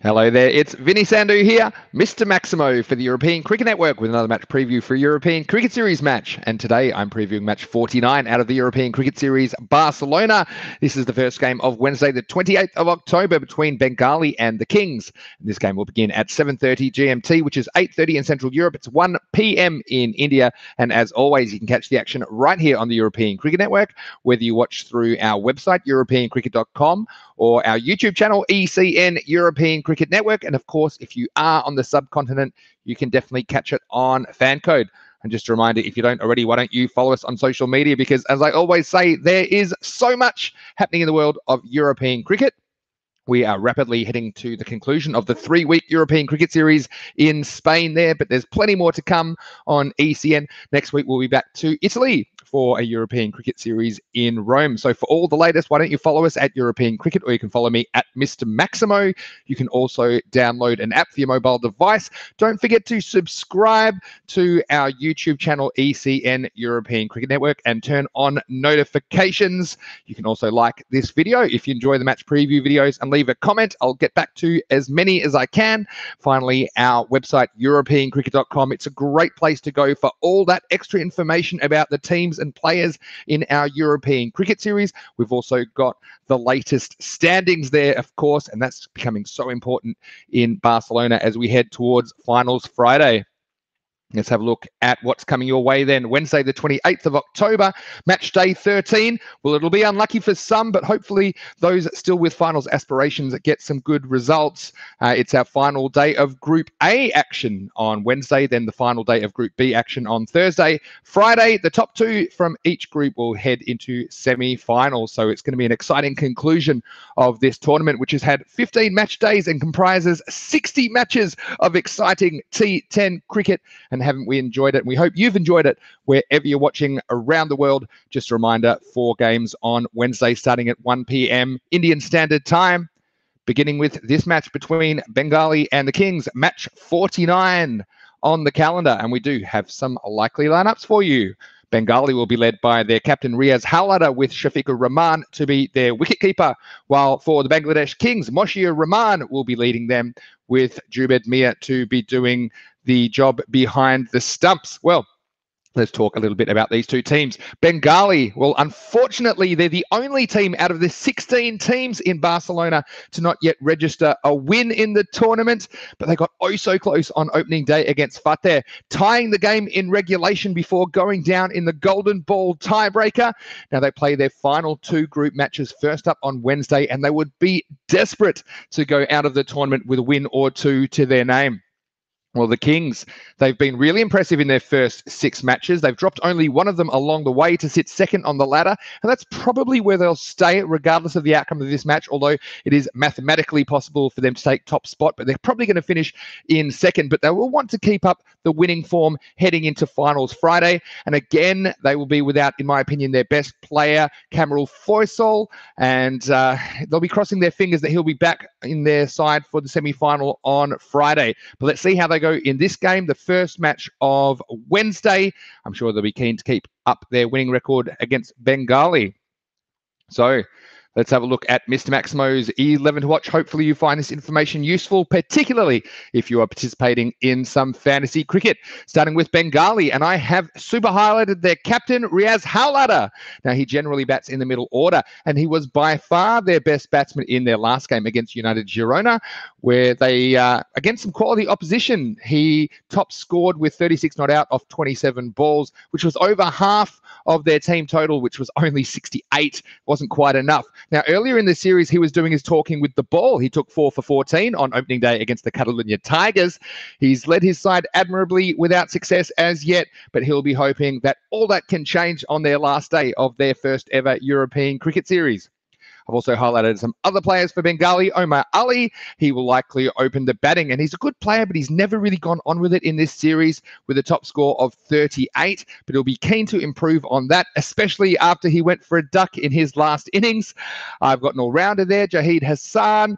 Hello there, it's Vinny Sandhu here, Mr. Maximo for the European Cricket Network with another match preview for a European Cricket Series match. And today I'm previewing match 49 out of the European Cricket Series Barcelona. This is the first game of Wednesday, the 28th of October between Bengali and the Kings. And this game will begin at 7:30 GMT, which is 8:30 in Central Europe. It's 1 p.m. in India. And as always, you can catch the action right here on the European Cricket Network, whether you watch through our website, europeancricket.com, or our YouTube channel, ECN European Cricket Network. And of course, if you are on the subcontinent, you can definitely catch it on Fancode. And just a reminder, if you don't already, why don't you follow us on social media? Because as I always say, there is so much happening in the world of European cricket. We are rapidly heading to the conclusion of the 3-week European Cricket Series in Spain there, but there's plenty more to come on ECN. Next week, we'll be back to Italy for a European Cricket Series in Rome. So for all the latest, why don't you follow us at European Cricket, or you can follow me at Mr. Maximo. You can also download an app for your mobile device. Don't forget to subscribe to our YouTube channel, ECN European Cricket Network, and turn on notifications. You can also like this video if you enjoy the match preview videos, and leave a comment. I'll get back to as many as I can. Finally, our website, europeancricket.com. It's a great place to go for all that extra information about the teams and players in our European Cricket Series. We've also got the latest standings there, of course, and that's becoming so important in Barcelona as we head towards Finals Friday. Let's have a look at what's coming your way then. Wednesday, the 28th of October, match day 13. Well, it'll be unlucky for some, but hopefully those still with finals aspirations get some good results. It's our final day of Group A action on Wednesday, then the final day of Group B action on Thursday. Friday, the top two from each group will head into semi-finals. So it's going to be an exciting conclusion of this tournament, which has had 15 match days and comprises 60 matches of exciting T10 cricket. And haven't we enjoyed it? And we hope you've enjoyed it wherever you're watching around the world. Just a reminder, 4 games on Wednesday starting at 1 p.m. Indian Standard Time, beginning with this match between Bengali and the Kings, match 49 on the calendar. And we do have some likely lineups for you. Bengali will be led by their captain Riaz Howlatter, with Shafiqur Rahman to be their wicketkeeper, while for the Bangladesh Kings, Moshiur Rahman will be leading them, with Jubed Mia to be doing the job behind the stumps. Well, let's talk a little bit about these two teams. Bengali, well, unfortunately, they're the only team out of the 16 teams in Barcelona to not yet register a win in the tournament, but they got oh so close on opening day against Fateh, tying the game in regulation before going down in the golden ball tiebreaker. Now they play their final 2 group matches first up on Wednesday, and they would be desperate to go out of the tournament with a win or 2 to their name. Well, the Kings, they've been really impressive in their first 6 matches. They've dropped only one of them along the way to sit second on the ladder, and that's probably where they'll stay regardless of the outcome of this match, although it is mathematically possible for them to take top spot, but they're probably going to finish in second. But they will want to keep up the winning form heading into Finals Friday, and again, they will be without, in my opinion, their best player, Kamrul Faisal, and they'll be crossing their fingers that he'll be back in their side for the semi-final on Friday. But let's see how they go in this game, the first match of Wednesday. I'm sure they'll be keen to keep up their winning record against Bengali. So let's have a look at Mr. Maximo's 11 to watch. Hopefully you find this information useful, particularly if you are participating in some fantasy cricket. Starting with Bengali, and I have super highlighted their captain, Riaz Howlatter. Now, he generally bats in the middle order, and he was by far their best batsman in their last game against United Girona, where they, against some quality opposition, he top scored with 36 not out off 27 balls, which was over half of their team total, which was only 68. Wasn't quite enough. Now, earlier in the series, he was doing his talking with the ball. He took 4 for 14 on opening day against the Catalunya Tigers. He's led his side admirably without success as yet, but he'll be hoping that all that can change on their last day of their first ever European Cricket Series. I've also highlighted some other players for Bengali. Omar Ali, he will likely open the batting, and he's a good player, but he's never really gone on with it in this series with a top score of 38, but he'll be keen to improve on that, especially after he went for a duck in his last innings. I've got an all-rounder there, Jahid Hassan,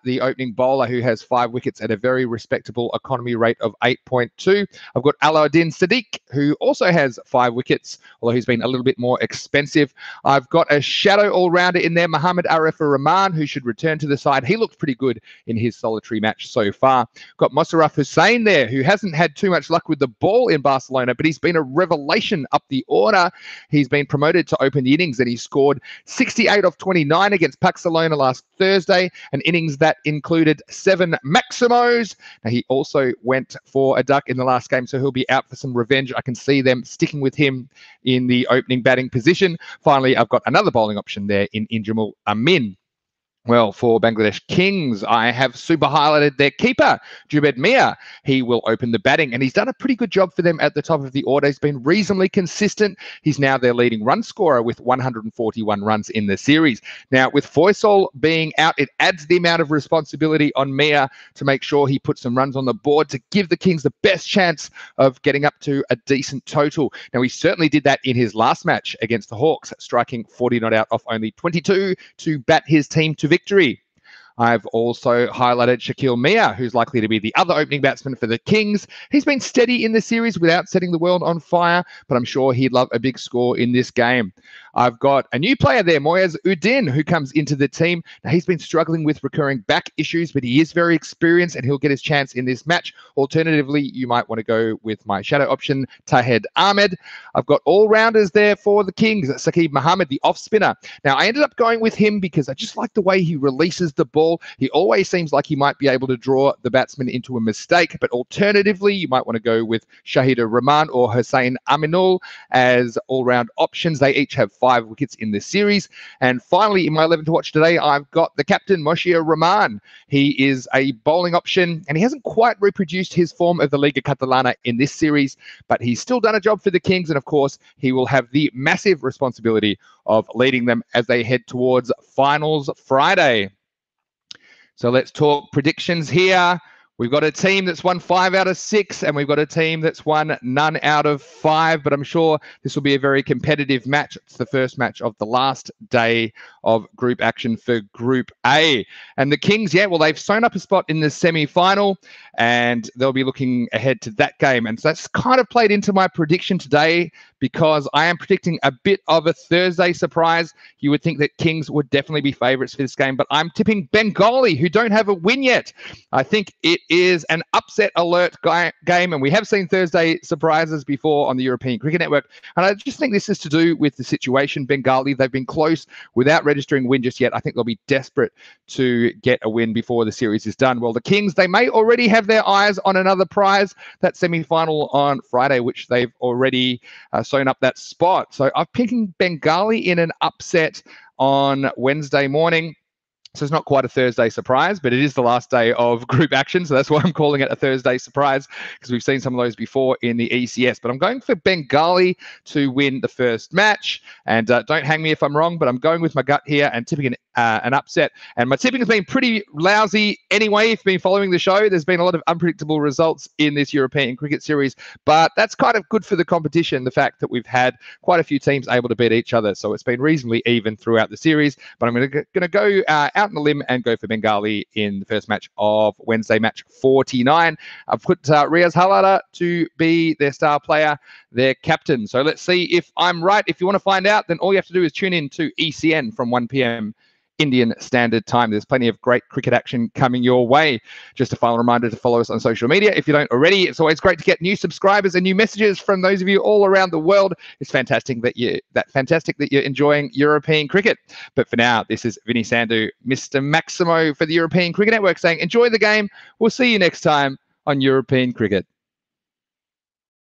the opening bowler, who has 5 wickets at a very respectable economy rate of 8.2. I've got Alauddin Sadiq, who also has 5 wickets, although he's been a little bit more expensive. I've got a shadow all-rounder in there, Mohamed Rahman, who should return to the side. He looked pretty good in his solitary match so far. Got Mosarraf Hussain there, who hasn't had too much luck with the ball in Barcelona, but he's been a revelation up the order. He's been promoted to open the innings, and he scored 68 off 29 against Barcelona last Thursday, an innings that included 7 Maximos. Now, he also went for a duck in the last game, so he'll be out for some revenge. I can see them sticking with him in the opening batting position. Finally, I've got another bowling option there in Injamul Amin. Well, for Bangladesh Kings, I have super highlighted their keeper, Jubed Mia. He will open the batting, and he's done a pretty good job for them at the top of the order. He's been reasonably consistent. He's now their leading run scorer with 141 runs in the series. Now, with Faisal being out, it adds the amount of responsibility on Mia to make sure he puts some runs on the board to give the Kings the best chance of getting up to a decent total. Now, he certainly did that in his last match against the Hawks, striking 40 not out off only 22 to bat his team to victory. I've also highlighted Shakil Mia, who's likely to be the other opening batsman for the Kings. He's been steady in the series without setting the world on fire, but I'm sure he'd love a big score in this game. I've got a new player there, Moyaz Udin, who comes into the team. Now, he's been struggling with recurring back issues, but he is very experienced and he'll get his chance in this match. Alternatively, you might want to go with my shadow option, Tahed Ahmed. I've got all-rounders there for the Kings, Saqib Mohammed, the off-spinner. Now, I ended up going with him because I just like the way he releases the ball. He always seems like he might be able to draw the batsman into a mistake, but alternatively, you might want to go with Shahida Rahman or Hussain Aminul as all-round options. They each have 5 wickets in this series. And finally, in my 11 to watch today, I've got the captain, Moshir Rahman. He is a bowling option, and he hasn't quite reproduced his form of the Liga Catalana in this series, but he's still done a job for the Kings, and of course, he will have the massive responsibility of leading them as they head towards finals Friday. So let's talk predictions here. We've got a team that's won 5 out of 6, and we've got a team that's won none out of 5, but I'm sure this will be a very competitive match. It's the first match of the last day of group action for Group A. And the Kings, yeah, well, they've sewn up a spot in the semi-final, and they'll be looking ahead to that game. And so that's kind of played into my prediction today, because I am predicting a bit of a Thursday surprise. You would think that Kings would definitely be favourites for this game, but I'm tipping Bengali, who don't have a win yet. I think it is an upset alert game, and we have seen Thursday surprises before on the European Cricket Network, and I just think this is to do with the situation. Bengali, they've been close without registering a win just yet. I think they'll be desperate to get a win before the series is done. Well, the Kings, they may already have their eyes on another prize, that semi-final on Friday, which they've already sewn up that spot. So I'm picking Bengali in an upset on Wednesday morning. So it's not quite a Thursday surprise, but it is the last day of group action. So that's why I'm calling it a Thursday surprise, because we've seen some of those before in the ECS. But I'm going for Bengali to win the first match. And don't hang me if I'm wrong, but I'm going with my gut here and tipping an upset. And my tipping has been pretty lousy anyway. If you've been following the show, there's been a lot of unpredictable results in this European Cricket Series. But that's kind of good for the competition, the fact that we've had quite a few teams able to beat each other. So it's been reasonably even throughout the series. But I'm going to go out on the limb and go for Bengali in the first match of Wednesday, match 49. I've put Riaz Halada to be their star player, their captain. So let's see if I'm right. If you want to find out, then all you have to do is tune in to ECN from 1 p.m. Indian Standard Time. There's plenty of great cricket action coming your way. Just a final reminder to follow us on social media if you don't already. It's always great to get new subscribers and new messages from those of you all around the world. It's fantastic that you're enjoying European cricket. But for now, this is Vinny Sandhu, Mr. Maximo for the European Cricket Network, saying enjoy the game. We'll see you next time on European Cricket.